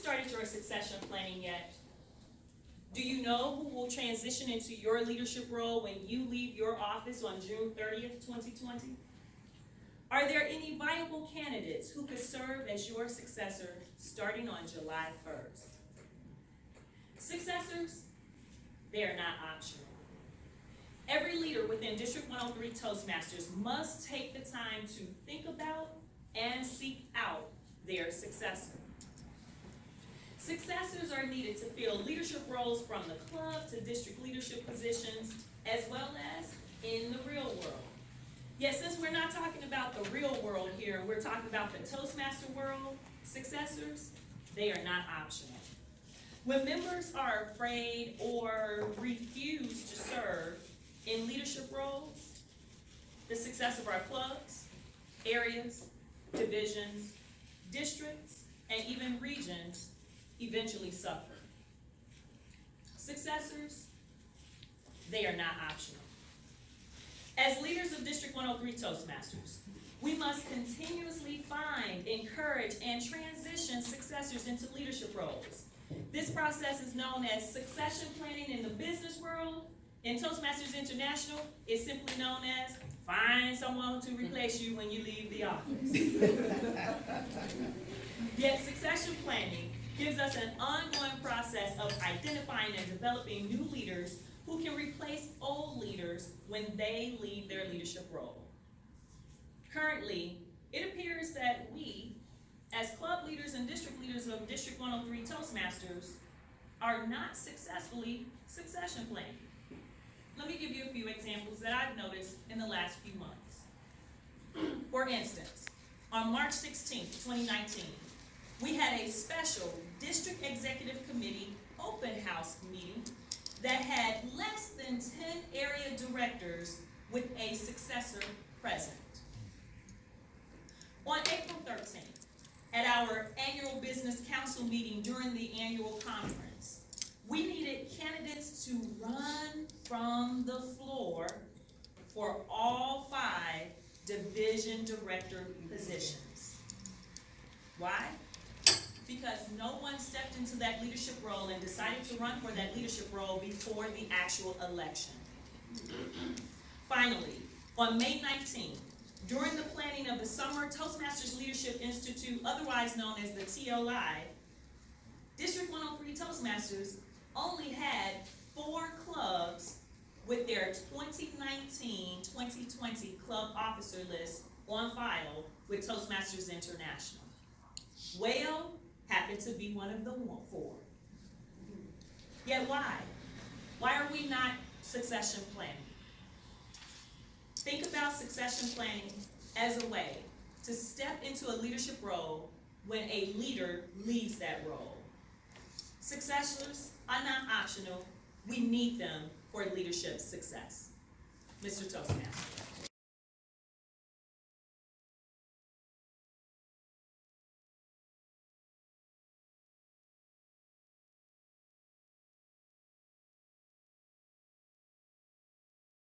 started your succession planning yet? Do you know who will transition into your leadership role when you leave your office on June 30th, 2020? Are there any viable candidates who could serve as your successor starting on July 1st? Successors, they are not optional. Every leader within District 103 Toastmasters must take the time to think about and seek out their successor. Successors are needed to fill leadership roles from the club to district leadership positions, as well as in the real world. Yet since we're not talking about the real world here, we're talking about the Toastmaster world, successors, they are not optional. When members are afraid or refuse to serve in leadership roles, the success of our clubs, areas, divisions, districts, and even regions eventually suffer. Successors, they are not optional. As leaders of District 103 Toastmasters, we must continuously find, encourage, and transition successors into leadership roles. This process is known as succession planning in the business world. In Toastmasters International, it's simply known as find someone to replace you when you leave the office. Yet succession planning gives us an ongoing process of identifying and developing new leaders who can replace old leaders when they leave their leadership role. Currently, it appears that we, as club leaders and district leaders of District 103 Toastmasters, are not successfully succession planning. Let me give you a few examples that I've noticed in the last few months. For instance, on March 16, 2019, we had a special District Executive Committee open house meeting that had less than 10 area directors with a successor present. On April 13th, at our annual business council meeting during the annual conference, we needed candidates to run from the floor for all 5 division director positions. Why? Because no one stepped into that leadership role and decided to run for that leadership role before the actual election. Finally, on May 19th, during the planning of the Summer Toastmasters Leadership Institute, otherwise known as the TLI, District 103 Toastmasters only had 4 clubs with their 2019-2020 club officer list on file with Toastmasters International. Whale happened to be one of the 4. Yet why? Why are we not succession planning? Think about succession planning as a way to step into a leadership role when a leader leaves that role. Successors are not optional. We need them for leadership success. Mr. Toastmaster.